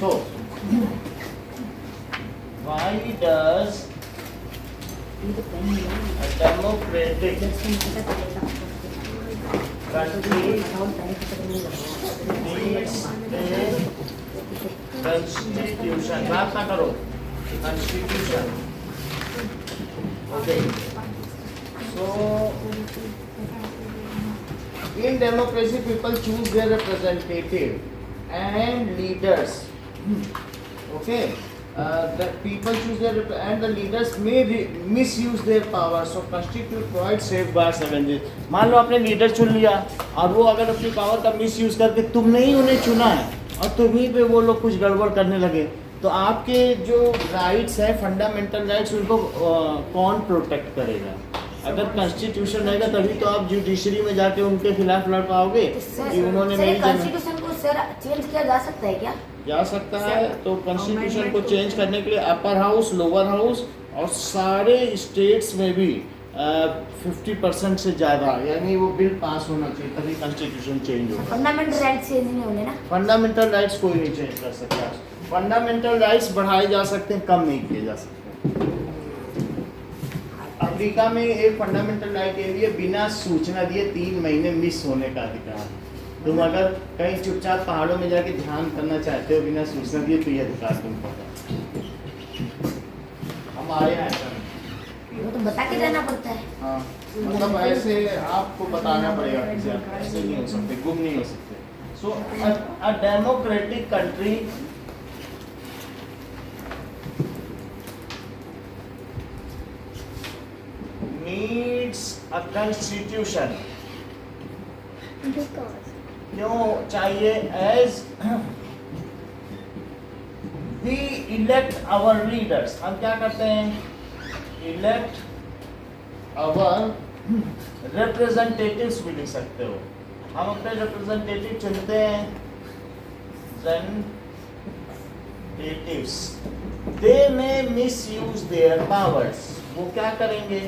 So, why does a democratic country needs a constitution? बात ना करो, constitution. Okay. So, in democracy, people choose their representative and leaders. Okay. The people choose their and the leaders may misuse their power. So constitute provide safeguards against it. मान लो आपने leader चुन लिया और वो अगर अपनी पावर का misuse करके तुमने ही उन्हें चुना है और तुम्हीं पे वो लोग कुछ गड़बड़ करने लगे, तो आपके जो राइट्स है, फंडामेंटल राइट्स, उनको कौन प्रोटेक्ट करेगा? अगर कॉन्स्टिट्यूशन रहेगा तभी तो आप जुडिशरी में जाके उनके खिलाफ लड़ पाओगे कि उन्होंने मेरी कॉन्स्टिट्यूशन को सर चेंज किया जा सकता है क्या? जा सकता है। तो कॉन्स्टिट्यूशन को चेंज करने के लिए अपर हाउस, लोअर हाउस और सारे स्टेट्स में भी 50% से ज़्यादा यानी वो बिल पास होना चाहिए तभी कॉन्स्टिट्यूशन चेंज होगा। फंडामेंटल राइट्स चेंज नहीं होंगे ना? फंडामेंटल राइट्स कोई नहीं चेंज कर सकता। फंडामेंटल राइट्स बढ़ाए जा सकते हैं, कम नहीं किए जा सकते। अफ्रीका में एक फंडामेंटल राइट ये है बिना सूचना दिए 3 महीने मिस होने का अधिकार। तुम अगर कहीं चुपचाप पहाड़ों में जाके ध्यान करना चाहते हो बिना सूचना दिए तो ये अधिकार तुमको है। हमारे यहाँ ऐसा नहीं। वो तो बता के जाना पड़ता है। हाँ, मतलब ऐसे आपको बताना पड़ेगा, ऐसे नहीं हो सकते, गुम नहीं हो सकते। So a democratic country needs a constitution. क्यों चाहिए? As we elect our leaders. हम क्या करते हैं? Elect our representatives भी लिख सकते हो। हम अपने representative चुनते हैं, representatives. They may misuse their powers. वो क्या करेंगे?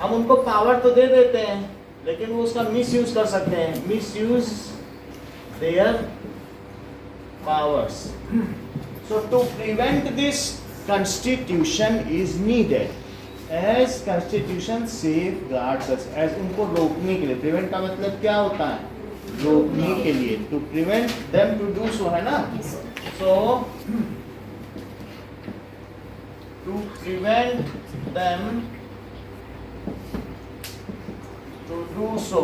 हम उनको पावर तो दे देते हैं लेकिन वो उसका मिसयूज कर सकते हैं। Misuse their powers. So to prevent this constitution is needed as constitution safeguards us. As उनको रोकने के लिए, प्रिवेंट का मतलब क्या होता है? रोकने के लिए। To prevent them to do so, है ना? सो to prevent them to do so,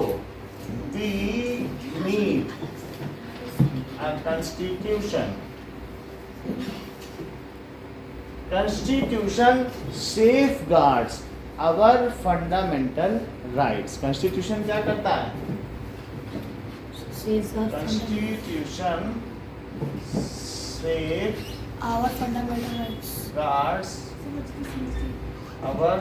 we need a constitution. Constitution safeguards our fundamental rights. Constitution क्या करता है? Constitution safeguards our fundamental rights. Our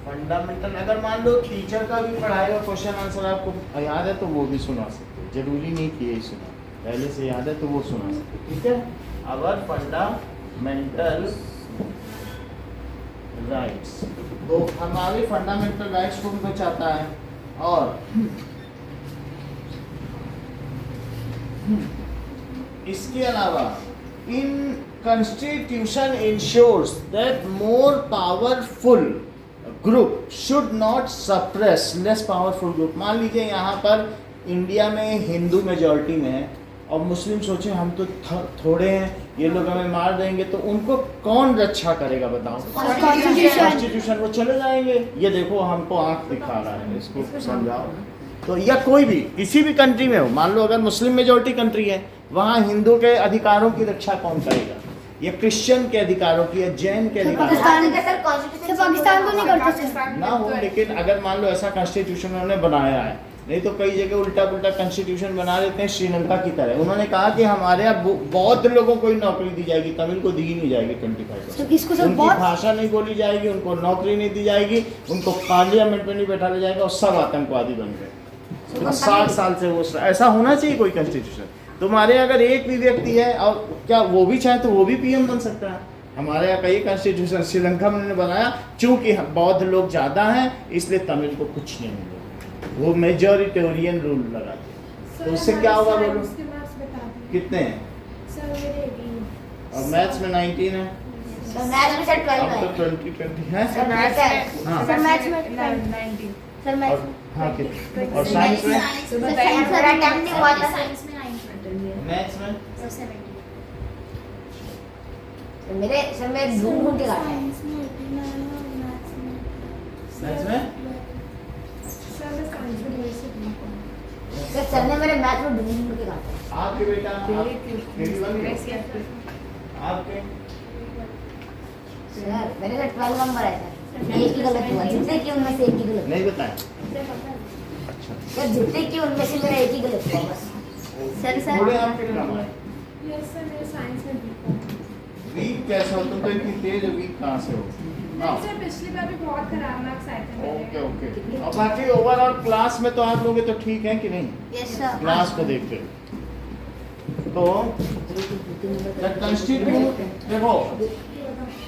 fundamental. अगर मान लो टीचर का भी पढ़ाई और क्वेश्चन आंसर आपको याद है तो वो भी सुना सकते हो, जरूरी नहीं कि यही सुना, पहले से याद है तो वो सुना सकते हो, ठीक है? अवर फंडामेंटल राइट्स, तो हमारे फंडामेंटल राइट्स को भी बचाता है। और इसके अलावा इन Constitution ensures that more powerful group should not suppress less powerful group. मान लीजिए यहाँ पर इंडिया में हिंदू मेजॉरिटी में है और मुस्लिम सोचे हम तो थोड़े हैं, ये लोग हमें मार देंगे, तो उनको कौन रक्षा करेगा बताओ? कॉन्स्टिट्यूशन। वो चले जाएंगे, ये देखो हमको आंख दिखा रहा है, इसको समझाओ। तो या कोई भी किसी भी कंट्री में हो, मान लो अगर मुस्लिम मेजॉरिटी कंट्री है, वहाँ हिंदू के अधिकारों की रक्षा कौन करेगा? या क्रिश्चियन के अधिकारों की, या जैन के अधिकारों की? पाकिस्तान तो नहीं करता ना हो, लेकिन अगर मान लो ऐसा कॉन्स्टिट्यूशन उन्होंने बनाया है, नहीं तो कई जगह उल्टा पुल्टा कॉन्स्टिट्यूशन बना देते हैं श्रीलंका की तरह। उन्होंने कहा कि हमारे यहाँ बौद्ध लोगों को ही नौकरी दी जाएगी, तमिल को दी ही नहीं जाएगी 25%। उनकी भाषा नहीं बोली जाएगी, उनको नौकरी नहीं दी जाएगी, उनको पार्लियामेंट में नहीं बैठाया जाएगा और सब आतंकवादी बन गए। 60 साल से वो ऐसा होना चाहिए कोई कॉन्स्टिट्यूशन। तुम्हारे अगर एक भी व्यक्ति है और क्या वो भी चाहे तो वो भी पीएम बन सकता है। हमारे यहाँ कई कॉन्स्टिट्यूशन श्रीलंका में बनाया, चूंकि बौद्ध लोग ज़्यादा हैं इसलिए तमिल को कुछ नहीं मिलेगा, वो मेजॉरिटेरियन रूल लगाते हैं। तो उससे क्या होगा बोलो? कितने हैं? और मैथ्स में 19 है। सर मैथ्स में सर 12 अब है। तो 20 है। सर मैथ्स में हाँ। सर मैथ्स में 19 सर और मैथ्स हाँ कितने? और साइंस में? मेरा टाइम नहीं हुआ था। साइंस में 9 मैथ्स में? सर 70 सर मेरे ढूंढ के काटा है। मैथ्स में? सर ने मेरे मैथ में ढूंढ के काटा है। आपके बेटा? आपके? सर मेरे से 12 नंबर है सर। एक ही गलत हुआ, जितने की उनमें से एक ही गलत। नहीं बताएं। सर जितने की उनमें से मेरा एक ही गलत हुआ बस। सर थोड़े आपके कम है। यस सर मेरे साइंस में वीक वीक कैसे हो तुम? तो इतनी तेज हो, वीक कहाँ से हो? हाँ। सर पिछली बार भी बहुत खराब मार्क्स आए थे ओके मेरे। ओके। और बाकी ओवरऑल क्लास में तो आप लोग तो ठीक हैं कि नहीं? Yes sir. क्लास को देखते तो कंस्टिट्यूट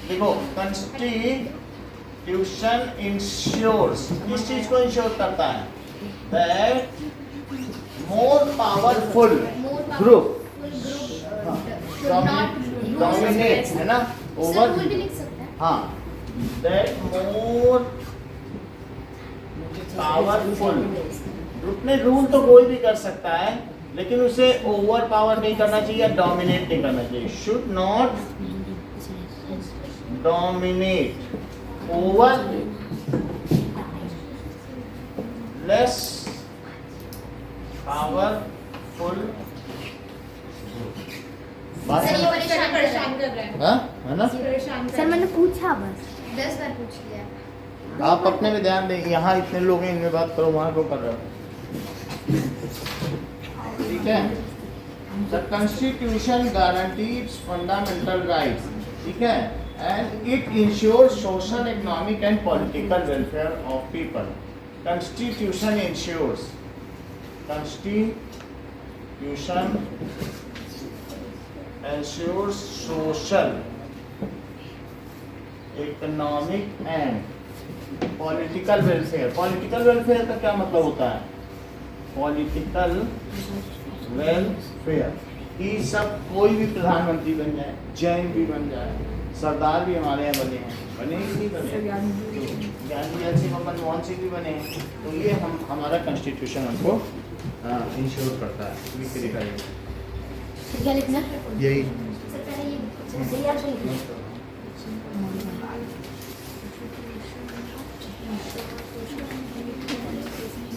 देखो कंस्टिट्यूशन इंश्योर्स किस चीज को इंश्योर करता है? That more powerful group dominate है ना ओवर। भी लिख सकते हैं। हाँ, दैट मोर पावरफुल ग्रुप में रूल तो कोई भी कर सकता है, लेकिन उसे ओवर पावर नहीं करना चाहिए, डोमिनेट नहीं करना चाहिए। Should not dominate over less powerful. बात सर ये समझ- परेशान कर रहे हैं। हाँ? है ना? परेशान सर मैंने पूछा बस। 10 बार पूछ लिया। आप अपने में ध्यान दें, यहाँ इतने लोग हैं, इनमें बात करो, वहाँ क्यों कर रहे हो? ठीक है। The constitution guarantees fundamental rights, ठीक है, and it ensures social, economic and political welfare of people. Constitution ensures, constitution ensures social, economic and political welfare। political welfare का क्या मतलब होता है? political welfare कि सब कोई भी प्रधानमंत्री बन जाए, जैन भी बन जाए, सरदार भी हमारे यहाँ बने हैं, बने ही नहीं बने, गांधी सिंह और मनमोहन सिंह भी बने हैं। तो ये हम हमारा कॉन्स्टिट्यूशन हमको इंश्योर करता है। लिख के दिखाइए क्या लिखना? यही। सर पहले ये सही यार सही लिखना।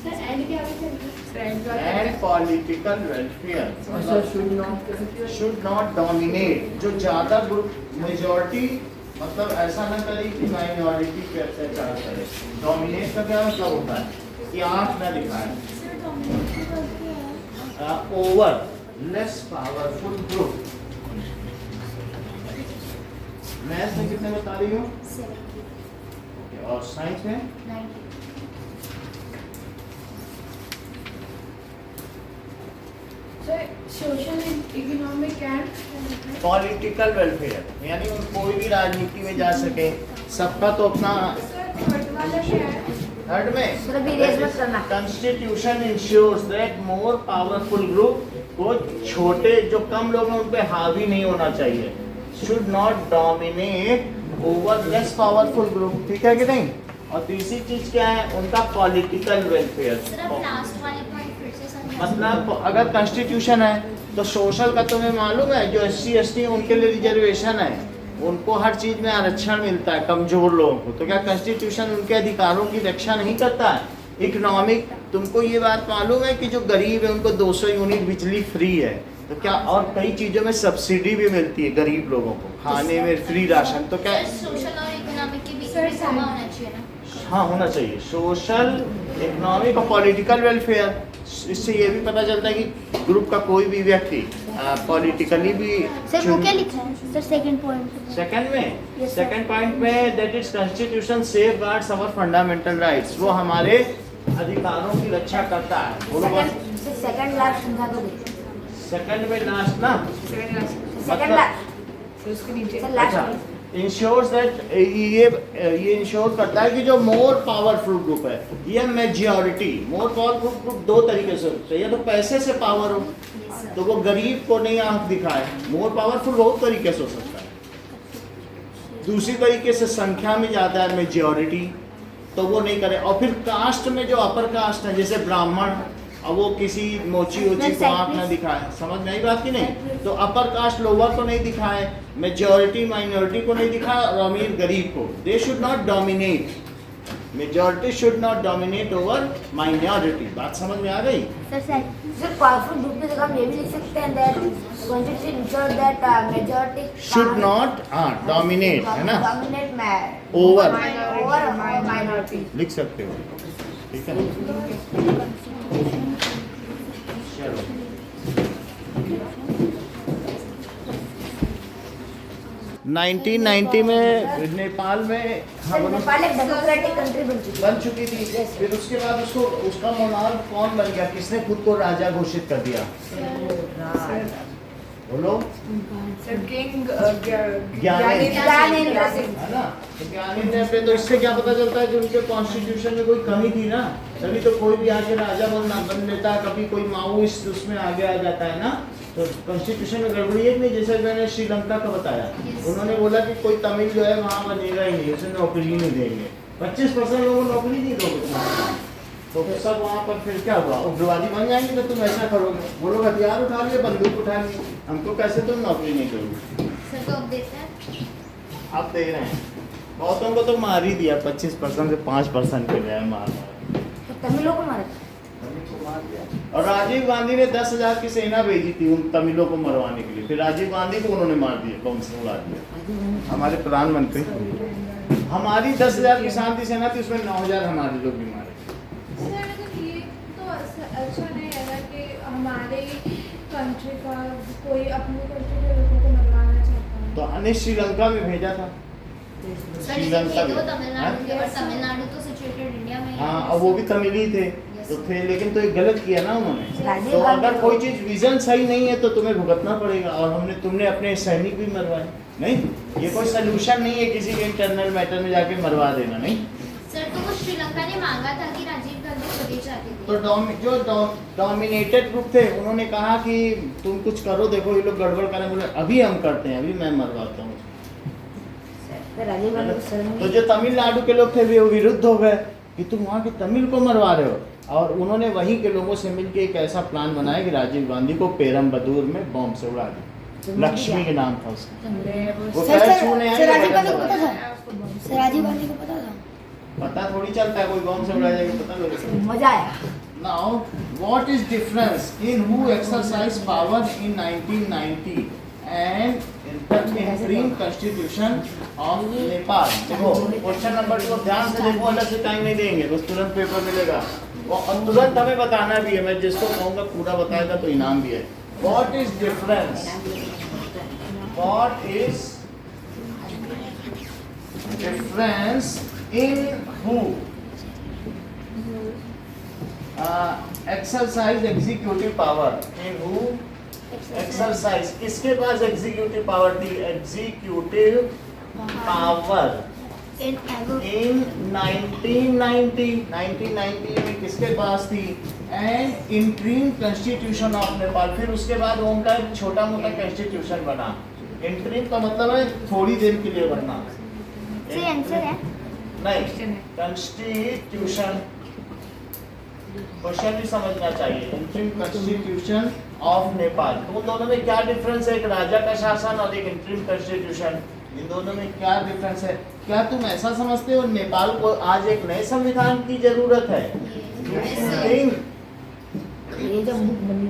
सर एंड क्या लिखा है? And political welfare should not dominate. जो ज्यादा ग्रुप मेजॉरिटी मतलब ऐसा ना करे कि माइनॉरिटी पे अत्याचार करे। डोमिनेट का क्या मतलब होता है कि आंख ना दिखाए। Over less powerful group. Maths में कितने बता रही हो? 70 और साइंस में? 90 sir social economic and political welfare यानी कोई भी राजनीति में जा सके, सबका तो अपना। सर थर्ड वाला क्या है? थर्ड में सर अभी रेस मत करना। Constitution ensures that more powerful group को छोटे जो कम लोग हैं उन पे हावी नहीं होना चाहिए। Should not dominate over less powerful group. ठीक है कि नहीं? और तीसरी चीज क्या है उनका? Political welfare. सर अब लास्ट वाले पॉइंट फिर से समझा। मतलब अगर कॉन्स्टिट्यूशन है तो सोशल का तुम्हें मालूम है, जो SC ST उनके लिए रिजर्वेशन है, उनको हर चीज में आरक्षण मिलता है कमजोर लोगों को। तो क्या कॉन्स्टिट्यूशन उनके अधिकारों की रक्षा नहीं करता है? इकोनॉमिक, तुमको ये बात मालूम है कि जो गरीब है उनको 200 यूनिट बिजली फ्री है, तो क्या और कई चीजों में सब्सिडी भी मिलती है गरीब लोगों को, खाने में फ्री राशन। तो क्या सोशल और इकोनॉमिक के बीच सर, में समा होना चाहिए ना। हाँ होना चाहिए, सोशल, इकोनॉमिक और पॉलिटिकल वेलफेयर। इससे ये भी पता चलता है कि ग्रुप का कोई भी व्यक्ति पॉलिटिकली भी सर वो क्या लिखा है? Sir second point. सेकंड में Yes, sir. सेकंड पॉइंट में that is constitution safe guards our fundamental rights. वो हमारे अधिकारों की रक्षा करता है। बोलो बस। सेकंड लास्ट समझा दो। सेकंड में लास्ट ना, सेकंड लास्ट। उसके नीचे सर लास्ट अच्छा, में। इंश्योर्स दैट ये इंश्योर करता है कि जो मोर पावरफुल ग्रुप है, ये मेजॉरिटी। मोर पावरफुल ग्रुप दो तरीके से होता है, या तो पैसे से पावर हो, तो वो गरीब को नहीं आंख दिखाए। मोर पावरफुल बहुत तरीके से हो सकता है। दूसरी तरीके से संख्या में ज़्यादा है, मेजॉरिटी, तो वो नहीं करे। और फिर कास्ट में जो अपर कास्ट है जैसे ब्राह्मण, अब वो किसी मोची ओची को आंख ना दिखाए, समझ में आई बात की नहीं? तो अपर कास्ट लोअर को नहीं दिखाए, मेजॉरिटी माइनॉरिटी को नहीं दिखाए, और अमीर गरीब को। They should not dominate, majority should not dominate over minority. बात समझ में आ गई? सर पावरफुल ग्रुप की जगह हम ये भी लिख सकते हैं that constitution ensure that majority should not dominate, है ना? डोमिनेट ओवर माइनॉरिटी लिख सकते हो, ठीक है? चलो, नाइनटीन 1990 में नेपाल में नेपाल एक डेमोक्रेटिक कंट्री बन चुकी बन चुकी थी। फिर उसके बाद उसका मोनार्क कौन बन गया? किसने खुद को राजा घोषित कर दिया? बोलो। किंग ज्ञानेंद्र सिंह, है ना? तो ज्ञानेंद्र पे, तो इससे क्या पता चलता है कि उनके कॉन्स्टिट्यूशन में कोई कमी थी ना, तभी तो कोई भी आके राजा बन लेता है। कभी कोई माओइस्ट उसमें आगे आ जाता है ना, तो कॉन्स्टिट्यूशन में गड़बड़ी है नहीं। जैसे मैंने श्रीलंका का बताया, उन्होंने बोला कि कोई तमिल जो है वहाँ बनेगा ही नहीं, उसे नौकरी ही नहीं देंगे। 25% लोगों को नौकरी नहीं दोगे तो फिर सब वहाँ पर फिर क्या हुआ? उग्रवादी बन जाएंगे। तो तुम ऐसा करोगे, वो लोग हथियार उठा लिए, बंदूक उठा लिए, हमको कैसे तुम नौकरी नहीं करोगे? सर तो अब देते हैं। आप दे रहे हैं, बहुतों को तो मार ही दिया, 25% से 5% के लिए मार तमिलों को मारा। और राजीव गांधी ने 10,000 की सेना भेजी थी उन तमिलों को मरवाने के लिए। फिर राजीव गांधी को उन्होंने मार दिया, बम से उड़ा दिया। हमारे प्रधानमंत्री, हमारी 10,000 की शांति सेना थी, उसमें 9,000 हमारे लोग भी मारे। सर मतलब ये तो अच्छा नहीं है ना कि हमारे कंट्री का कोई अपनी कंट्री के लोगों को मरवाना चाहता है। तो हमने श्रीलंका में भेजा था। सर लेकिन थे तो तमिलनाडु के, और तमिलनाडु तो सिचुएटेड इंडिया में है। हाँ, और वो भी तमिल ही थे तो थे, लेकिन तो एक गलत किया ना उन्होंने। राजीव तो गांधी अगर कोई चीज विजन सही नहीं है तो तुम्हें भुगतना पड़ेगा। और तुमने अपने सैनिक भी मरवाए। नहीं, ये कोई सोल्यूशन नहीं है किसी के इंटरनल मैटर में जाके मरवा देना। नहीं सर तो वो श्रीलंका ने मांगा था कि राजीव गांधी स्वदेश जाते थे। तो जो डोमिनेटेड ग्रुप थे उन्होंने कहा कि तुम कुछ करो, देखो ये लोग गड़बड़ करें। बोले अभी हम करते हैं, अभी मैं मरवाता हूँ। राजीव गांधी को शर्म तो जो तमिलनाडु के लोग थे वे विरुद्ध हो गए कि तुम वहाँ के तमिल को मरवा रहे हो। और उन्होंने वहीं के लोगों से मिलकर एक ऐसा प्लान बनाया कि राजीव गांधी को पेरम्बदूर में बॉम्ब से उड़ा दिया। लक्ष्मी के नाम था उसका। वो सर पैर छूने आए, राजीव बटन गांधी को पता दबाया। था? सर राजीव गांधी को पता था? पता थोड़ी चलता है, कोई बॉम्ब से उड़ा जाएगा पता लगे। मजा आया। Now, what is difference in who exercised power in 1990 and in the interim constitution of Nepal? देखो क्वेश्चन नंबर 2 ध्यान से देखो, अलग से टाइम नहीं देंगे, बस तुरंत पेपर मिलेगा। और तुरंत हमें बताना भी है, मैं जिसको कहूँगा पूरा बताएगा तो इनाम भी है। What is difference? What is difference in who exercise executive power? In who exercise, किसके पास executive power थी? Executive power इन in 1990 में किसके पास थी? And interim constitution of Nepal. फिर उसके बाद उनका एक छोटा मोटा कॉन्स्टिट्यूशन बना। इंटरिम का मतलब है थोड़ी देर के लिए बनना। सही आंसर है। नहीं, कॉन्स्टिट्यूशन क्वेश्चन भी समझना चाहिए। Interim constitution of Nepal. तो उन दोनों में क्या डिफरेंस है? एक राजा का शासन और एक इंटरिम कॉन्स्टिट्यूशन, इन दोनों में क्या डिफरेंस है? क्या तुम ऐसा समझते हो नेपाल को आज एक नए संविधान की जरूरत है? ये जो बुक बनी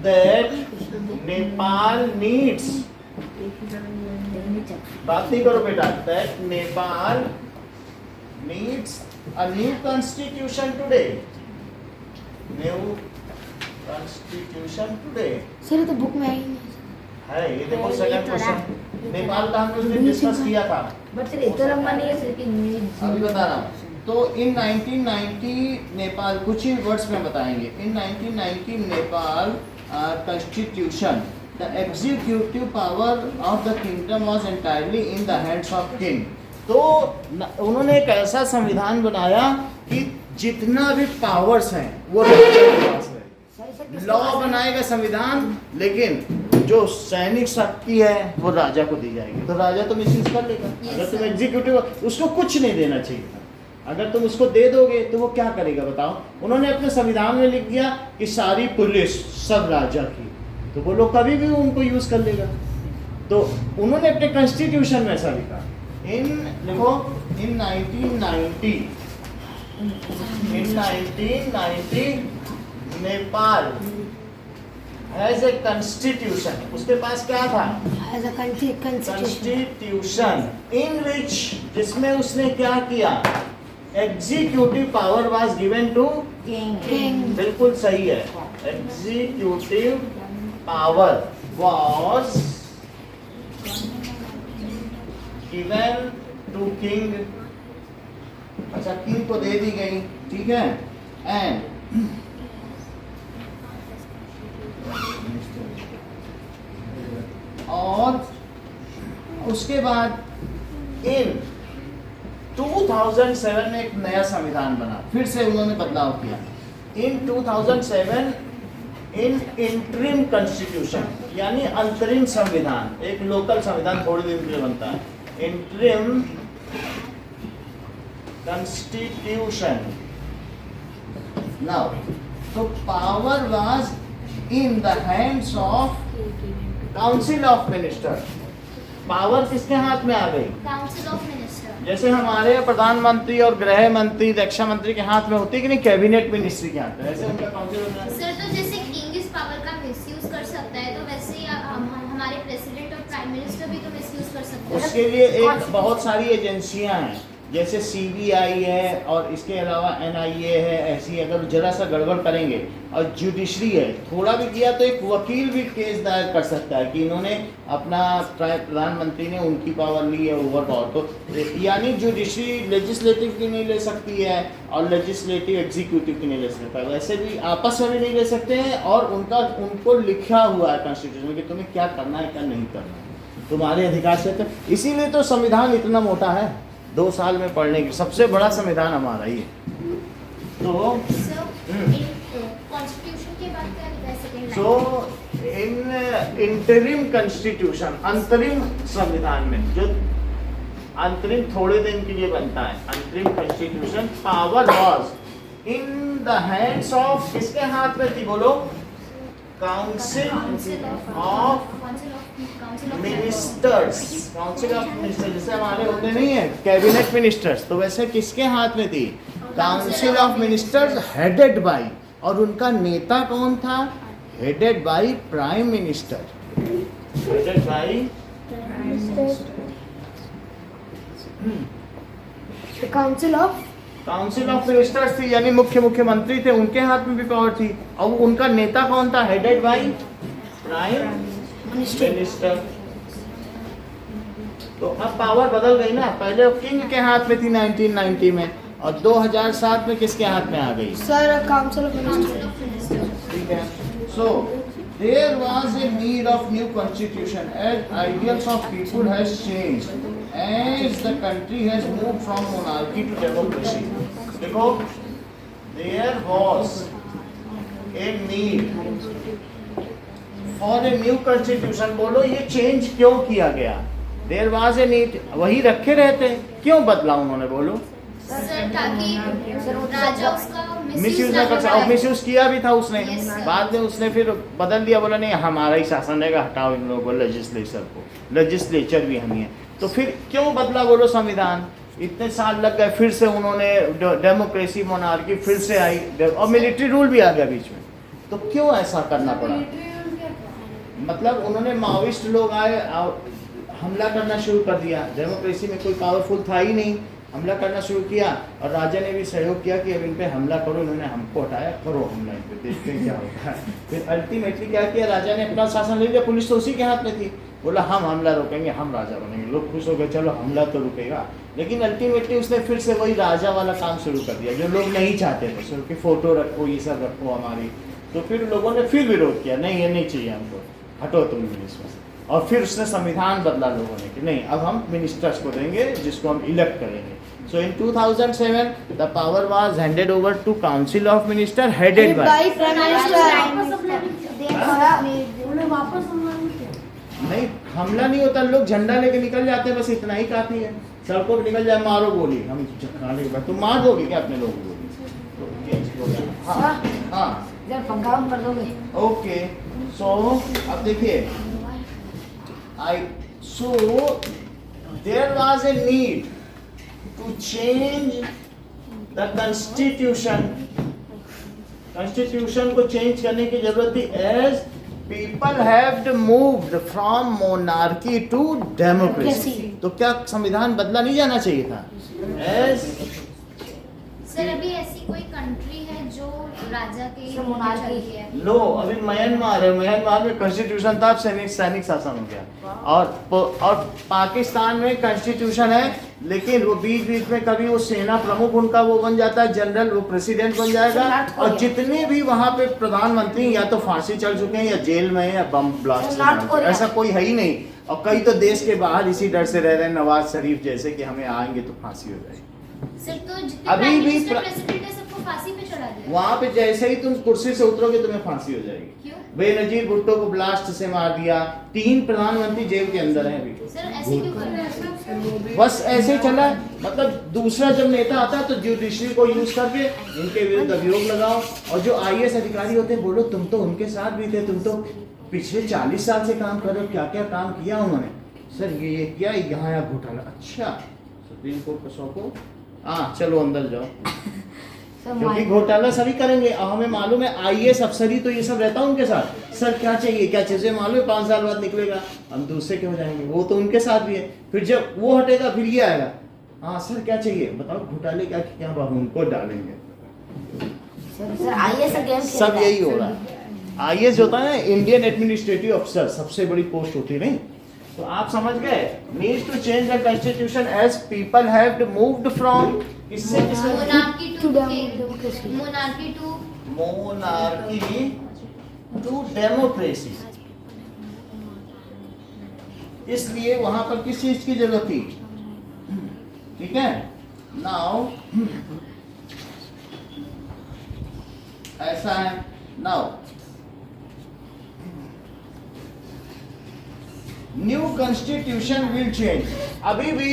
That Nepal needs, बात नहीं करो बेटा, that Nepal needs a new constitution today. New constitution today. Sir ये तो बुक में आई नहीं है, ये देखो सेकंड क्वेश्चन। नेपाल का हमने उस दिन डिस्कस किया था, बट सर इतना लंबा नहीं है सर कि अभी बता रहा हूँ। तो इन 1990 नेपाल, कुछ ही वर्ड्स में बताएंगे। इन 1990 Nepal constitution, the executive power of the kingdom was entirely in the hands of king. तो उन्होंने एक ऐसा संविधान बनाया कि जितना भी पावर्स हैं वो राजा के पास है। सर किसके लॉ पास है? बनाएगा संविधान, लेकिन जो सैनिक शक्ति है वो राजा को दी जाएगी, तो राजा तो मिसयूज कर लेगा। Yes, अगर तुम sir. एग्जीक्यूटिव, उसको कुछ नहीं देना चाहिए था, अगर तुम उसको दे दोगे तो वो क्या करेगा बताओ। उन्होंने अपने संविधान में लिख दिया कि सारी पुलिस सब राजा की, तो वो लोग कभी भी उनको यूज कर लेगा। तो उन्होंने अपने कॉन्स्टिट्यूशन में ऐसा लिखा। देखो in 1990 Nepal has a constitution, उसके पास क्या था, As a country, constitution. Constitution in which, जिसमें उसने क्या किया, executive power was given to, King. बिल्कुल सही है, executive power was given to king. अच्छा, किंग को दे दी गई, ठीक है। एंड और उसके बाद इन 2007 में एक नया संविधान बना, फिर से उन्होंने बदलाव किया। इन 2007 इन इंटरिम कॉन्स्टिट्यूशन, यानी अंतरिम संविधान, एक लोकल संविधान थोड़े दिन के लिए बनता है, इंटरिम कॉन्स्टिट्यूशन। नाउ तो power was in the hands of council of minister. Power किसके हाथ में आ गई, काउंसिल ऑफ मिनिस्टर। जैसे हमारे प्रधानमंत्री और गृह मंत्री, रक्षा मंत्री के हाथ में होती है कि नहीं, कैबिनेट मिनिस्ट्री के हाथ में, ऐसे उनका काउंसिल होता है। सर, तो जैसे किंग इस पावर का मिसयूज कर सकता है, तो वैसे ही हमारे प्रेसिडेंट और प्राइम मिनिस्टर भी तो मिसयूज कर सकते हैं। उसके लिए एक बहुत सारी एजेंसियां हैं, जैसे सीबीआई है और इसके अलावा एनआईए है। ऐसी अगर जरा सा गड़बड़ करेंगे, और जुडिशरी है, थोड़ा भी किया तो एक वकील भी केस दायर कर सकता है कि इन्होंने अपना, प्रधानमंत्री ने उनकी पावर ली है ओवर पावर, तो यानी जुडिशरी लेजिस्लेटिव की नहीं ले सकती है और लेजिस्लेटिव एग्जीक्यूटिव की नहीं ले सकता है, वैसे भी आपस में भी नहीं ले सकते हैं। और उनको लिखा हुआ है कॉन्स्टिट्यूशन में कि तुम्हें क्या करना है क्या नहीं करना है, तुम्हारे अधिकार से। तो इसीलिए तो संविधान इतना मोटा है, 2 साल में पढ़ने की, सबसे बड़ा संविधान हमारा ही है। तो कॉन्स्टिट्यूशन के बाद क्या लिखा है सेकंड लाइन? सो इन इंटरिम कॉन्स्टिट्यूशन, अंतरिम संविधान में, जो अंतरिम थोड़े दिन के लिए बनता है, अंतरिम constitution, power was in the hands of, किसके हाथ में थी बोलो, council of ministers. Council of ministers जैसे हमारे होते नहीं है कैबिनेट मिनिस्टर्स, तो वैसे किसके हाथ में थी, council of ministers headed by, और उनका नेता कौन था, headed by prime minister, headed by council of ministers थी, यानी मुख्यमंत्री थे, उनके हाथ में भी पावर थी। और उनका नेता कौन था, हेडेड बाय प्राइम मिनिस्टर। तो अब पावर बदल गई ना, पहले किंग के हाथ में थी 1990 में, और 2007 में किसके हाथ में आ गई, sir council of council of minister. ठीक है। सो there was a need of new constitution as ideals of people has changed, as the country has moved from monarchy to democracy. देखो, there was a need for a new constitution। बोलो ये change क्यों किया गया, there was a need, वही रखे रहते, क्यों बदला उन्होंने, बोलो। सर, ताकि राजा उसका मिसयूज ना कर सके, और मिसयूज किया भी था उसने। Yes, sir. बाद में उसने फिर बदल दिया, बोला नहीं हमारा ही शासन रहेगा, हटाओ इन लोगों को, लेजिस्लेचर भी हम ही है। तो फिर क्यों बदला बोलो संविधान, इतने साल लग गए, फिर से उन्होंने डेमोक्रेसी, मोनार्की फिर से आई, और मिलिट्री रूल भी आ गया बीच में, तो क्यों ऐसा करना पड़ा। मतलब उन्होंने माओइस्ट लोग आए और हमला करना शुरू कर दिया, डेमोक्रेसी में कोई पावरफुल था ही नहीं, हमला करना शुरू किया, और राजा ने भी सहयोग किया कि अब इन पे हमला करो, इन्होंने हमको हटाया, करो हमला इन पे, देखते हैं क्या होता है। फिर अल्टीमेटली क्या किया, राजा ने अपना शासन ले लिया, पुलिस तो उसी के हाथ में थी, बोला हम हमला रोकेंगे, हम राजा बनेंगे, लोग खुश हो गए, चलो हमला तो रुकेगा। लेकिन अल्टीमेटली उसने फिर से वही राजा वाला काम शुरू कर दिया, जो लोग नहीं चाहते थे, सिर्फ की फोटो रखो, ये सब रखो हमारी। तो फिर लोगों ने फिर विरोध किया, नहीं ये नहीं चाहिए हमको, हटो तुम इसमें से। और फिर उसने संविधान बदला लोगों ने कि नहीं अब हम मिनिस्टर्स को देंगे, जिसको हम इलेक्ट करेंगे। So in 2007, the power was handed over to Council of Minister headed by. Prime नहीं, हमला नहीं होता, लोग झंडा लेके निकल जाते हैं, बस इतना ही काफी है। सड़कों पे निकल जाए, मारो गोली, हम खाने के बाद तुम मार दोगे क्या अपने लोगों को? हाँ हाँ जब पंखा बंद कर दोगे। ओके, सो अब देखिए, so there was a need to change the constitution. Constitution को change करने की जरूरत थी, as people have moved from monarchy to democracy. तो क्या संविधान बदला नहीं जाना चाहिए था? As सर अभी ऐसी कोई कंट्री है जो राजा के सर, monarchy चलती है? लो, अभी म्यांमार है, म्यांमार में कॉन्स्टिट्यूशन था, अब सैनिक शासन हो गया। और पाकिस्तान में कॉन्स्टिट्यूशन है, लेकिन वो बीच बीच में कभी वो सेना प्रमुख उनका वो बन जाता है, जनरल, वो प्रेसिडेंट बन जाएगा। और जितने भी वहाँ पे प्रधानमंत्री या तो फांसी चल चुके हैं, या जेल में है, या बम ब्लास्ट, ऐसा कोई है ही नहीं। और कई तो देश के बाहर इसी डर से रह रहे हैं, नवाज शरीफ जैसे, कि हमें आएंगे तो फांसी हो जाएगी। सर तो जितने अभी प्राइम भी मिनिस्टर प्रेसिडेंट है सबको फांसी पे चढ़ा दिया। वहाँ पे जैसे ही तुम कुर्सी से उतरोगे तुम्हें फांसी हो जाएगी। क्यों? बेनजीर भुट्टो को ब्लास्ट से मार दिया, 3 प्रधानमंत्री जेल के अंदर हैं अभी। सर ऐसे क्यों कर रहे हैं? बस ऐसे ही चला है। मतलब दूसरा जब नेता आता है तो जुडिशरी को यूज करके इनके विरुद्ध अभियोग लगाओ, और जो IAS अधिकारी होते हैं बोलो तुम तो उनके साथ भी थे, तुम तो पिछले 40 साल से काम कर रहे हो, क्या क्या काम किया उन्होंने? सर ये किया, यहाँ घोटाला, अच्छा सुप्रीम कोर्ट को सौंपो, हाँ चलो अंदर जाओ, क्योंकि घोटाला सभी करेंगे। और हमें मालूम है IAS अफसर ही तो ये सब रहता है उनके साथ। सर क्या चाहिए, क्या चीजें मालूम है, 5 साल बाद निकलेगा, हम दूसरे के हो जाएंगे, वो तो उनके साथ भी है। फिर जब वो हटेगा फिर ये आएगा, हाँ सर क्या चाहिए बताओ, घोटाले क्या क्या बाबू उनको डालेंगे। सर आइए सर गेम सब यही हो रहा है। IAS होता है ना, इंडियन एडमिनिस्ट्रेटिव अफसर, सबसे बड़ी पोस्ट होती है, नहीं? तो आप समझ गए, need to change the constitution as people have moved from किससे किससे, monarchy to democracy. Monarchy to democracy. इसलिए वहां पर किस चीज की जरूरत थी? ठीक है, नाउ ऐसा है, now new constitution will change. अभी भी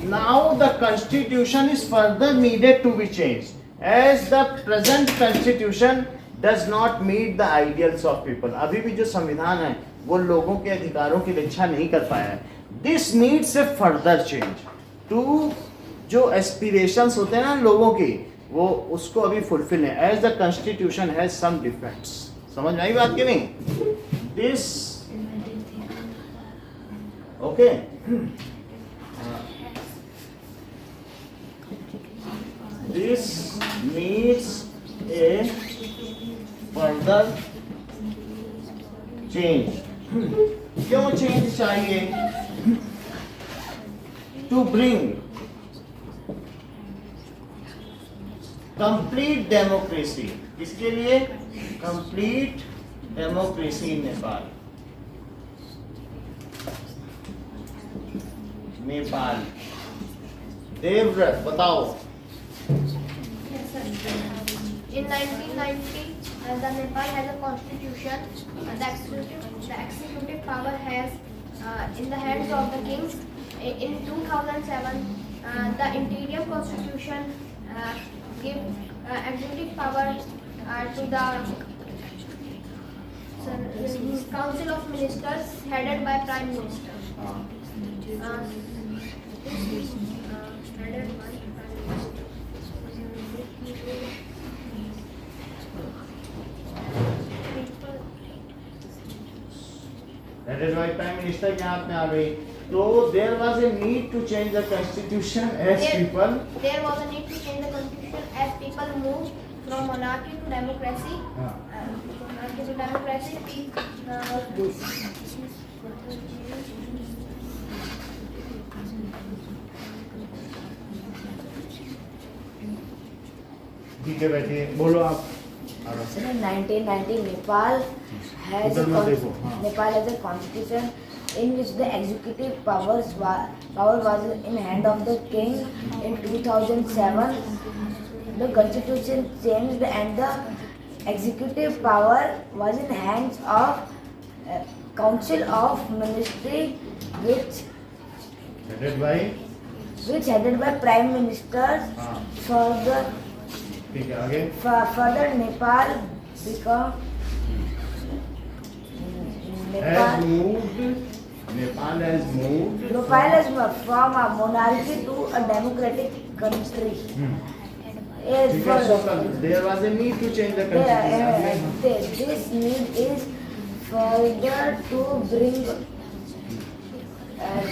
now the constitution is further needed to be change as the present constitution does not meet the ideals of people. अभी भी जो संविधान है वो लोगों के अधिकारों की रक्षा नहीं कर पाया है। This needs a further change too, जो एस्पिरेशंस होते हैं ना लोगों की, वो उसको अभी फुलफिल है, as the constitution has some defects. समझ में आई बात कि नहीं? This okay, this needs a further change. क्यों चेंज चाहिए? To bring complete democracy. किसके लिए? Complete democracy in Nepal. Nepal Devvrat बताओ। In 1990, the Nepal has a constitution. The executive power has in the hands of the kings. In 2007, the interim constitution give executive power to the Council of Ministers headed by Prime Minister. Headed by Prime Minister. Headed by Prime Minister के हाथ में आ गई। तो there was a need to change the constitution as people. There was a need to change the constitution as people moved from monarchy to democracy. Monarchy to democracy. ठीक है बैठिए, बोलो आप। Sir, in 1990, Nepal has उधर मत देखो, हाँ। Nepal has a constitution in which the executive power was in hand of the king. In 2007, the constitution changed and the executive power was in hands of council of ministry, which headed by prime ministers. हाँ Further, ठीक है आगे further Nepal become has moved Nepal has moved Nepal has moved from a monarchy to a democratic country. Yes, because of there was a need to change the constitution. this need is further to bring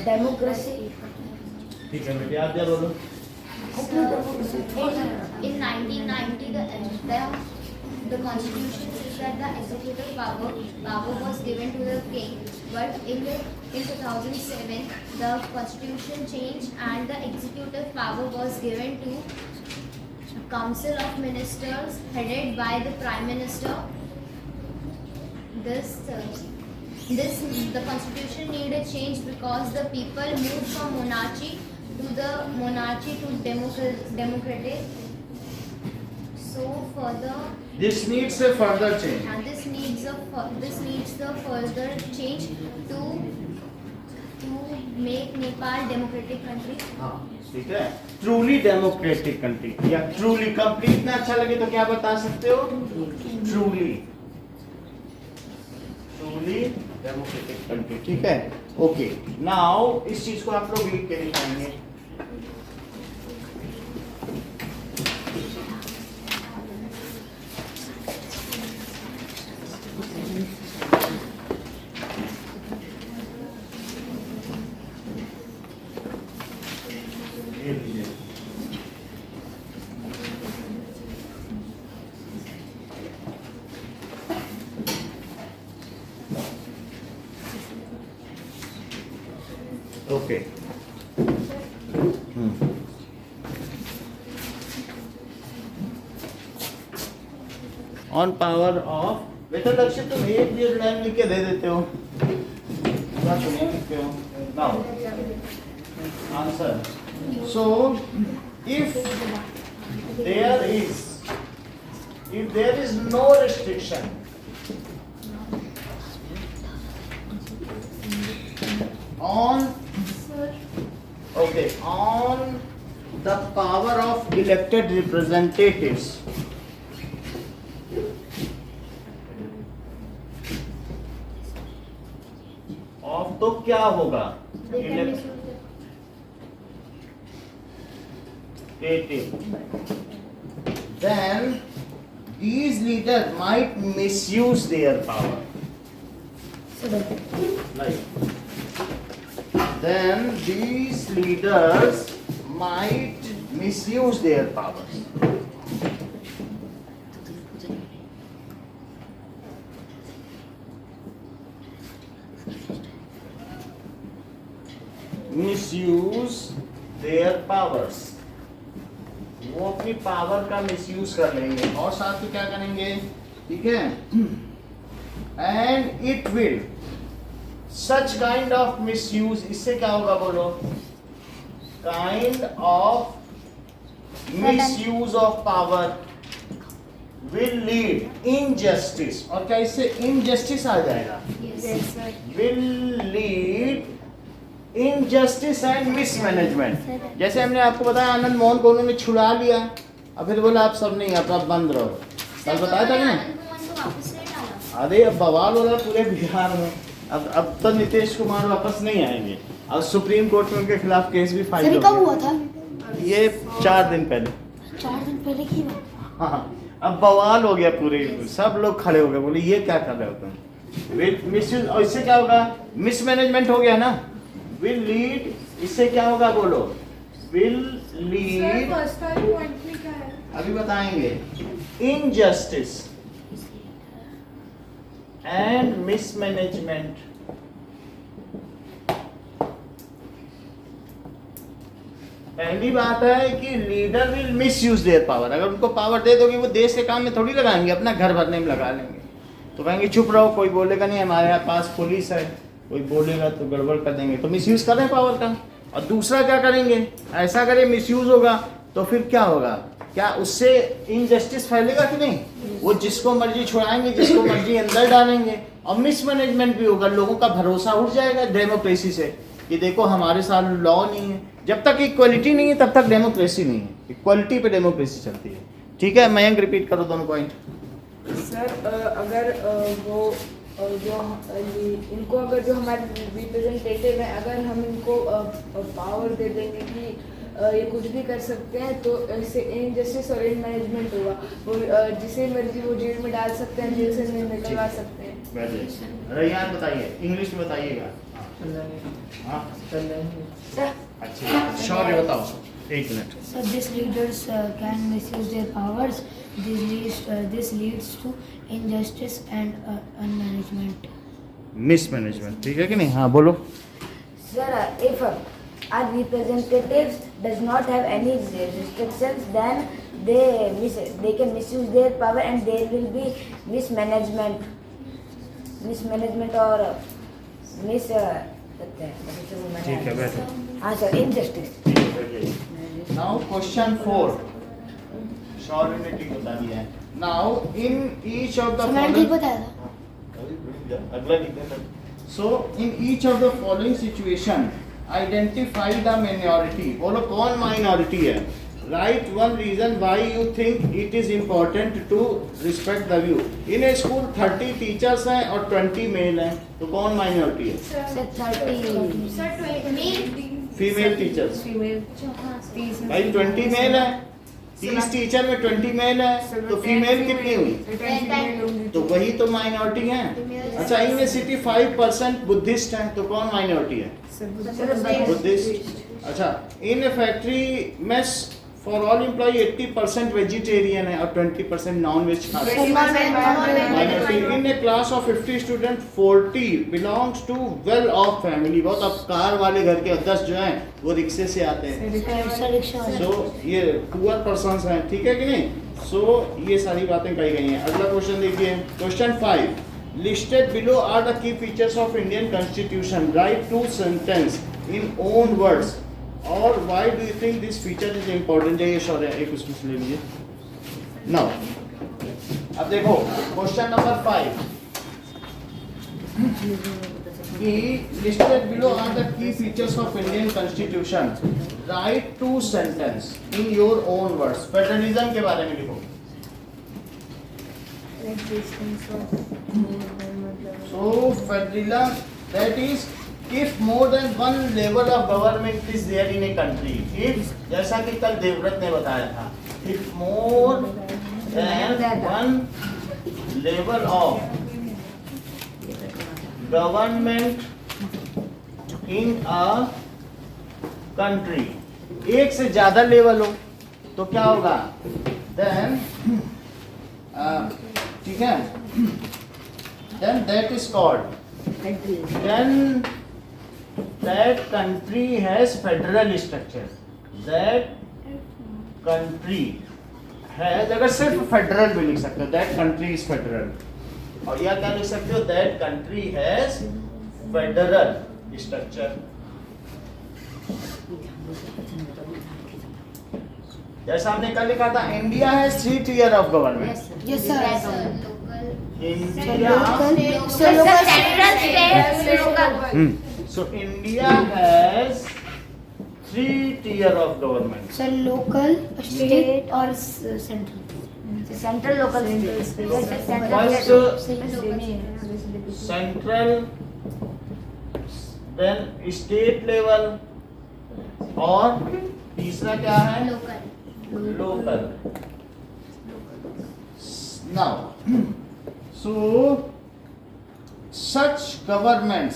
democracy. ठीक है बेटे आप क्या बोलो In 1990, the constitution says that the executive power was given to the king, but in 2007 the constitution changed and the executive power was given to council of ministers headed by the prime minister. The constitution needed change because the people moved from monarchy to democratic. So further, this needs a further change. and this needs the further change to make Nepal democratic country. हाँ ठीक है truly democratic country या truly complete में अच्छा लगे तो क्या बता सकते हो ट्रूली डेमोक्रेटिक कंट्री ठीक है ओके नाउ इस चीज को आप लोग लिख के दिखाएंगे ये लीजिए ओके ऑन पावर ऑफ बेटा लक्ष्य तुम एक भी लाइन लिख के दे देते हो पूरा तो नहीं लिखते हो now answer so if there is no restriction on the power of elected representatives of तो क्या होगा then these leaders might misuse their power like then these leaders might misuse their powers. Misuse their powers. वो अपनी power का misuse कर लेंगे और साथ में क्या करेंगे ठीक है and it will such kind of misuse इससे क्या होगा बोलो kind of misuse of power will lead injustice और क्या इससे injustice आ जाएगा Yes, sir. will lead injustice and mismanagement जैसे हमने आपको बताया आनंद मोहन को उन्होंने छुड़ा लिया अब फिर बोला आप सब नहीं आप बंद रहो कल बताया था कि नहीं आनंद मोहन को वापस नहीं डाला। अरे अब बवाल हो रहा है पूरे बिहार में अब तो नीतीश कुमार वापस नहीं आएंगे अब सुप्रीम कोर्ट में उनके खिलाफ केस भी फाइल हो कब हुआ था ये 4 दिन पहले 4 दिन पहले की हाँ अब बवाल हो गया पूरे सब लोग खड़े हो गए बोले ये क्या कर रहे हो तुम मिसयूज और इससे क्या होगा मिसमैनेजमेंट हो गया ना विल लीड इससे क्या होगा बोलो विल सर लीड फर्स्ट वाले पॉइंट में क्या है अभी बताएंगे इनजस्टिस एंड मिसमैनेजमेंट पहली बात है कि leader will miss use their power अगर उनको पावर दे दोगे वो देश के काम में थोड़ी लगाएंगे अपना घर भरने में लगा लेंगे तो कहेंगे चुप रहो कोई बोलेगा नहीं हमारे पास पुलिस है कोई बोलेगा तो गड़बड़ कर देंगे, तो मिसयूज कर रहे हैं पावर का। और दूसरा क्या करेंगे, ऐसा करें मिसयूज होगा तो फिर क्या होगा, क्या उससे इनजस्टिस फैलेगा कि नहीं, वो जिसको मर्जी छुड़ाएंगे, जिसको मर्जी अंदर डालेंगे, और मिसमैनेजमेंट भी होगा, लोगों का भरोसा उठ जाएगा डेमोक्रेसी से कि देखो हमारे साथ लॉ नहीं है। जब तक इक्वलिटी नहीं है तब तक डेमोक्रेसी नहीं है, इक्वलिटी पे डेमोक्रेसी चलती है। ठीक है, मयंक रिपीट करो दोनों पॉइंट। सर अगर वो जो इनको अगर जो हमारे रिप्रेजेंटेटिव हैं अगर हम इनको पावर दे देंगे कि ये कुछ भी कर सकते हैं तो इससे इनजस्टिस और इन मैनेजमेंट होगा, वो जिसे मर्जी वो जेल में डाल सकते हैं, जेल से निकलवा सकते हैं। रैयान बताइए, इंग्लिश में बताइएगा। हाँ अच्छा, शौर्य बताओ, एक minute. So these leaders can misuse their powers. This leads to injustice and unmanagement. Mismanagement, ठीक है कि नहीं? हाँ बोलो। Sir, if our representatives does not have any restrictions, then they can misuse their power and there will be mismanagement or ठीक है, बैठो। हाँ sir, injustice. Now question 4, Shaurya ने ठीक बता दिया है। Now in each of the मैंने ठीक बताया था। अगला लिख देना। So in each of the following situation identify the minority. बोलो कौन माइनॉरिटी है? Write one reason why you think it is important to respect the view. In a school 30 teachers हैं और 20 मेल हैं, तो कौन माइनॉरिटी है? Sir, 30. Sir, female teachers. भाई 20 मेल है, 30 टीचर में 20 मेल है, तो फीमेल कितनी हुई? तो वही तो माइनॉरिटी है। अच्छा, इनमें सिटी 5% बुद्धिस्ट हैं, तो कौन माइनॉरिटी है? बुद्धिस्ट। अच्छा, in a factory mess for all employ 80% vegetarian है और 20% नॉन वेज खाते हैं। Minority in a class of 50 student 40 belongs to well off family. बहुत अपकार वाले घर के 10 जो हैं वो रिक्शे से आते हैं, सो ये पुअर पर्सन्स हैं, ठीक है कि नहीं? सो ये सारी बातें कही गई हैं। अगला क्वेश्चन देखिए, question 5, listed below are the key features of Indian Constitution. Write 2 sentences in own words. Or why do you think this feature is important? ये शौर्य एक उसमें से ले लीजिए। Now, अब देखो क्वेश्चन नंबर 5 कि listed below are the key features of Indian Constitution. Write 2 sentences in your own words. Federalism के बारे में लिखो। So federalism, that is if more than one level of government is there in a country. If, जैसा कि कल देवव्रत ने बताया था, if more than one level of government in a country, एक से ज्यादा लेवल हो तो क्या होगा? Then ठीक है, then that is called, then that country has federal structure. That country has, अगर सिर्फ फेडरल भी लिख सकते हो, that country is federal, और या क्या लिख सकते हो? that country has federal structure. जैसा हमने कल लिखा था, India has 3 tier of government. Yes sir. India, so India has 3 tier of government. Sir, local, state or central. Central, local, state. First central, then state level, और तीसरा क्या है? Local. Now, so such government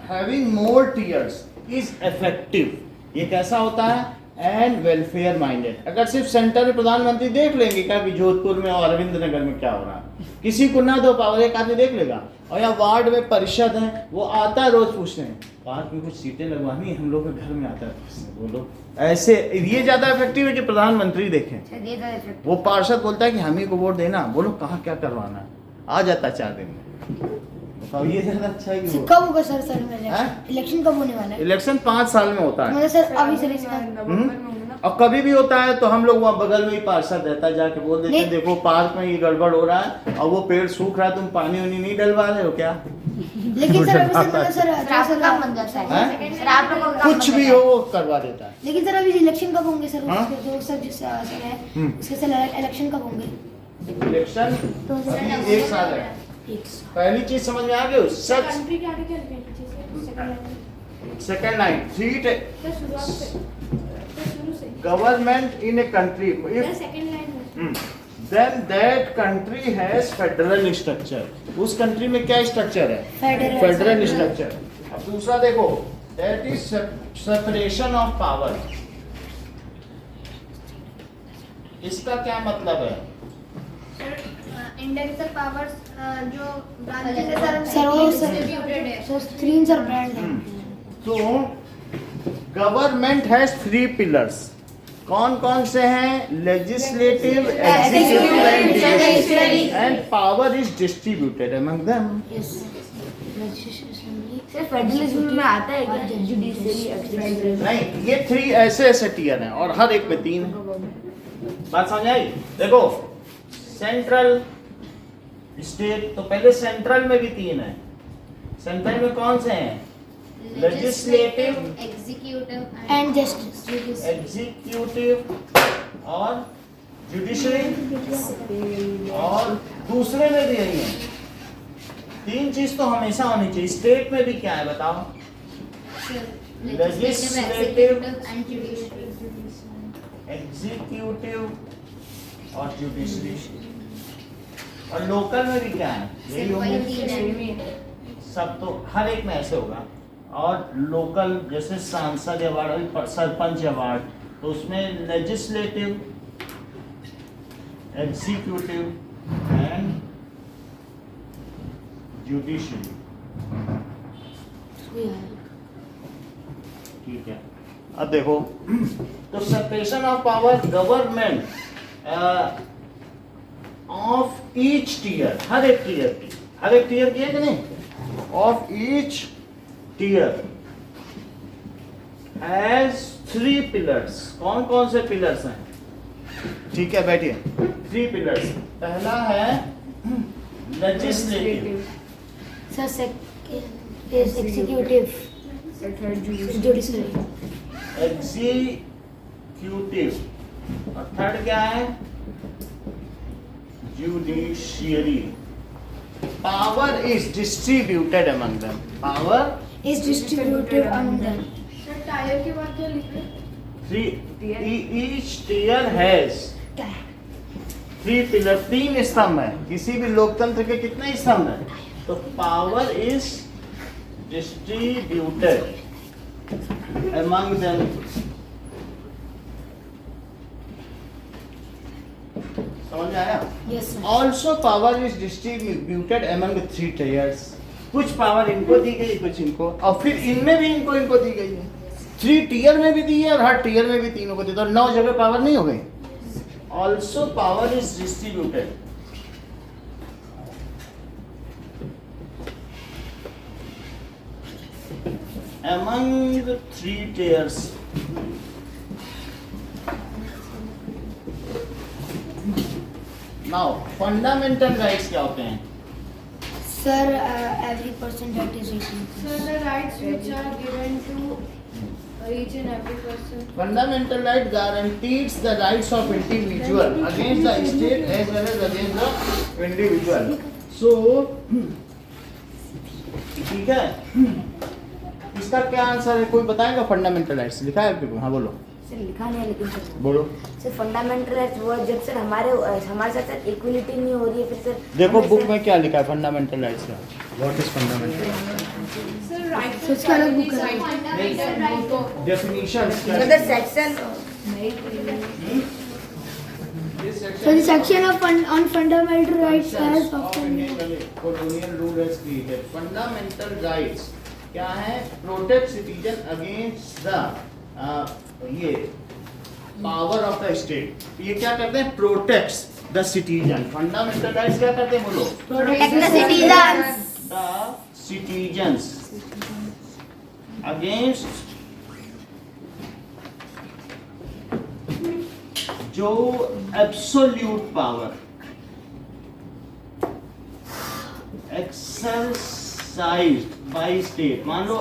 having more tiers is effective. ये कैसा होता है? And welfare minded. अगर सिर्फ सेंटर में प्रधानमंत्री देख लेंगे क्या कि जोधपुर में और अरविंद नगर में क्या हो रहा है, किसी को ना दो पावर, एक आदमी देख लेगा। और यहाँ वार्ड में परिषद है, वो आता है रोज पूछते हैं पार्क में कुछ सीटें लगवानी है, हम लोग के घर में आता है बोलो। ऐसे ये ज्यादा इफेक्टिव है कि प्रधानमंत्री देखें। वो पार्षद बोलता है कि हम ही को वोट देना, बोलो कहाँ क्या करवाना है, आ जाता 4 दिन में। तो ये ज्यादा अच्छा है कि वो कब होगा सर सर में हैं? इलेक्शन कब होने वाला है? इलेक्शन 5 साल में होता है। मतलब सर अभी सर इसका और कभी भी होता है तो हम लोग वहाँ बगल में ही पार्षद रहता है, जाके बोल देते हैं नहीं। देखो पार्क में ये गड़बड़ हो रहा है और वो पेड़ सूख रहा है, तुम पानी उनी नहीं डलवा रहे हो क्या? लेकिन सर अभी सर सर आपका काम बन जाता है हैं? सर आप लोगों का काम कुछ बन भी जाता हो वो करवा देता है। लेकिन सर अभी इलेक्शन कब होंगे सर? हाँ? उसके जो सर जिस सर है हम्म। उसके सर इलेक्शन कब होंगे? इलेक्शन तो सर अभी 1 साल है। एक साल। पहली चीज समझ में आ गई, सच कंट्री के आगे क्या लिखा है पीछे से सेकंड लाइन सेकंड लाइन तो शुरुआत से तो शुरू से गवर्नमेंट इन ए कंट्री या सेकंड लाइन में then that country has federal structure। उस कंट्री में क्या स्ट्रक्चर है? Federal। Federal structure. अब दूसरा देखो, that is separation of power। इसका क्या मतलब है? इंडिया के सर पावर्स जो ब्रांचेस है सर सर वो सर डिस्ट्रीब्यूटेड है। सर स्क्रीन सर ब्रांड है। तो गवर्नमेंट हैज 3 पिलर्स। कौन कौन से हैं? Legislative, executive and judiciary, and power is distributed among them. Yes legislative sir federalism में आता है क्या जुडिशरी एक्जीक्यूटिव? नहीं, ये 3 ऐसे ऐसे टियर हैं और हर एक में 3 है। बात समझ आई? देखो, सेंट्रल स्टेट, तो पहले सेंट्रल में भी 3 है। सेंट्रल में कौन से हैं? Legislative, executive and justice. Executive और जुडिशरी, और दूसरे में भी यही है। 3 चीज तो हमेशा होनी चाहिए। स्टेट में भी क्या है बताओ? Legislative and judiciary. एग्जीक्यूटिव और जुडिशरी। और लोकल में भी क्या है? यही होंगे सब, तो हर एक में ऐसे होगा। और लोकल जैसे सांसद अवार्ड, सरपंच अवार्ड, तो उसमें लेजिस्लेटिव, एग्जीक्यूटिव एंड जुडिशरी। ठीक है, अब देखो, तो separation of power, government of each tier, हर एक टीयर की है कि नहीं? Of each tier has 3 pillars. कौन कौन से पिलर्स हैं? ठीक है, बैठिए। 3 पिलर्स। पहला है legislative, sir second is executive, judiciary, executive, और थर्ड क्या है? Judiciary. Power is distributed among them. Power is distributed among them. Sir tyre के बाद क्या लिखा है? ईच टीयर हैज 3 पिलर, 3 स्तंभ है। किसी भी लोकतंत्र के कितने स्तंभ है? तो power is distributed among them। समझ में आया? Yes sir. Also power is distributed among the 3 tiers। कुछ पावर इनको दी गई, कुछ इनको, और फिर इनमें भी इनको दी गई है। 3 टीयर में भी दी है और हर टीयर में भी 3 को दी, तो 9 जगह पावर नहीं हो गई। Also power is distributed among the 3 tiers। Now fundamental rights क्या होते हैं? Sir, every person that is written. Sir, the rights which are given to each and every person. Fundamental right guarantees the rights of individual against the state as well as against the individual। So, ठीक है, इसका क्या answer है? कोई बताएगा? Fundamental rights लिखा है आपके? हाँ बोलो। सर लिखा नहीं है लेकिन सर बोलो। सर फंडामेंटल राइट्स वो जब सर हमारे साथ सर इक्वलिटी नहीं हो रही है, फिर सर देखो हमें बुक सर- में क्या लिखा है फंडामेंटल राइट्स का? What is fundamental? Sir, right So it's kind of book, fundamental right to definition मतलब section So the section of on fundamental rights has often colonial rule has created fundamental rights क्या है? Protect citizen against the ये power of the state. ये क्या करते हैं? Protects the citizen. Fundamental rights क्या करते हैं? बोलो। protect the citizens. the citizens against जो absolute power exercised by state, मान लो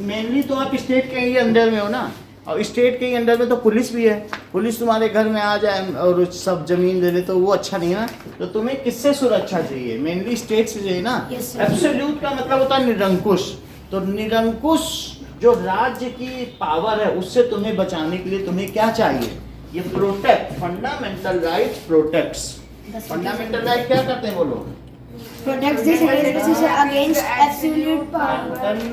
मेनली तो आप स्टेट के ही अंडर में हो ना, और स्टेट के ही अंडर में तो पुलिस भी है। पुलिस तुम्हारे घर में आ जाए और सब जमीन दे दे तो वो अच्छा नहीं है ना। तो तुम्हें किससे सुरक्षा चाहिए? मेनली स्टेट से चाहिए ना। Yes, sir. एब्सोल्यूट का मतलब होता है निरंकुश। तो निरंकुश जो राज्य की पावर है उससे तुम्हें बचाने के लिए तुम्हें क्या चाहिए? ये protect, fundamental right protects. Fundamental right क्या करते हैं बोलो? Protects the citizen against absolute power. Fundamental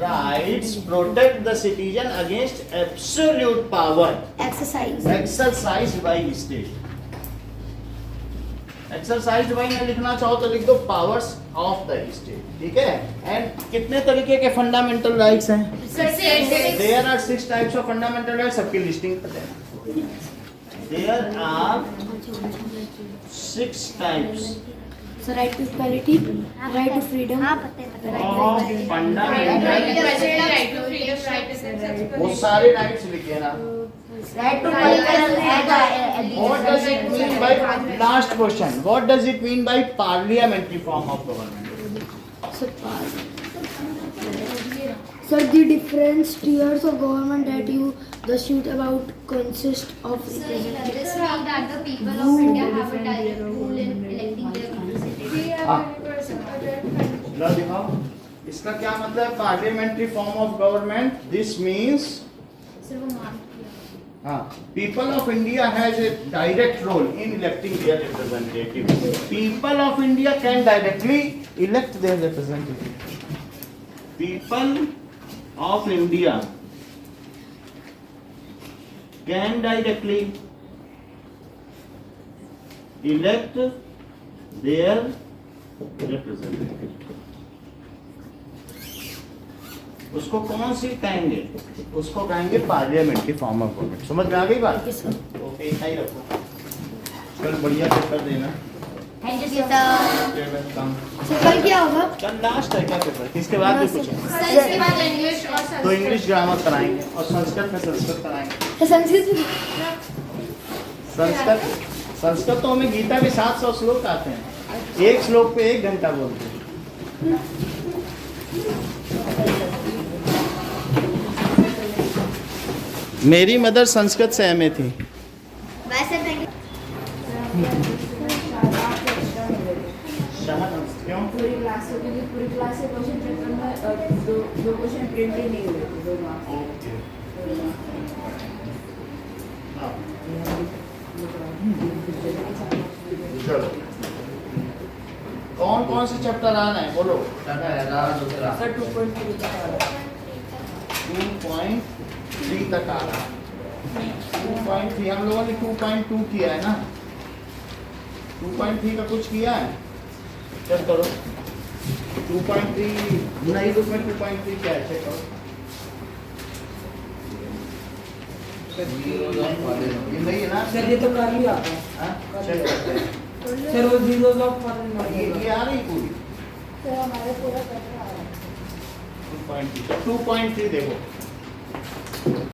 rights protect the citizen against absolute power Exercise. exercised by state. Exercised by में लिखना चाहो तो लिख दो powers of the state, ठीक है? एंड कितने तरीके के फंडामेंटल राइट्स हैं? There are 6 types of fundamental rights. सबकी लिस्टिंग करते हैं। There are 6 types So right to equality, right to freedom, of fundamental। वो सारे राइट्स लिखे ना। Right to political What does it mean by, last question, what does it mean by parliamentary form of government? So the different tiers of government that you just shoot about consist of So this means that the people of India have a direct role in electing their representatives. लो दिखाओ इसका क्या मतलब? Parliamentary form of government, this means सिर्फ मान people of India has a direct role in electing their representative. People of India can directly elect their representative. People of India can directly elect their representative. उसको कौन सी कहेंगे? उसको कहेंगे parliamentary form of government. समझ में आ गई बात? Okay, इतना ही रखो। कल बढ़िया पेपर देना। Thank you sir. So कल क्या होगा? कल लास्ट है क्या पेपर? किसके बाद भी कुछ है? सर इसके बाद इंग्लिश और तो इंग्लिश ग्रामर कराएंगे और संस्कृत में संस्कृत कराएंगे। तो संस्कृत संस्कृत तो हमें गीता के 700 श्लोक आते हैं। एक श्लोक पे 1 घंटा बोलते हैं। मेरी मदर संस्कृत से एमए थी। वैसे थैंक यू। क्यों? पूरी क्लास से क्वेश्चन पेपर में दो क्वेश्चन प्रिंट ही नहीं हुए थे, 2 मार्क्स। ओके। चलो, कौन कौन से चैप्टर आना है बोलो? सर 2.3 तक आ रहा है। 2.3 तक आ रहा है। 2.3 हम लोगों ने 2.2 किया है ना। 2.3 का कुछ किया है? चेक करो 2.3 नई बुक में 2.3 क्या है? चेक करो। ये नहीं है ना? सर ये तो कर लिया आपने। हाँ? चेक करते हैं। सर वो जीरोस ऑफ फॉरेन ये आ रही पूरी सर हमारे पूरा पेपर आ रहा है। 2.3 देखो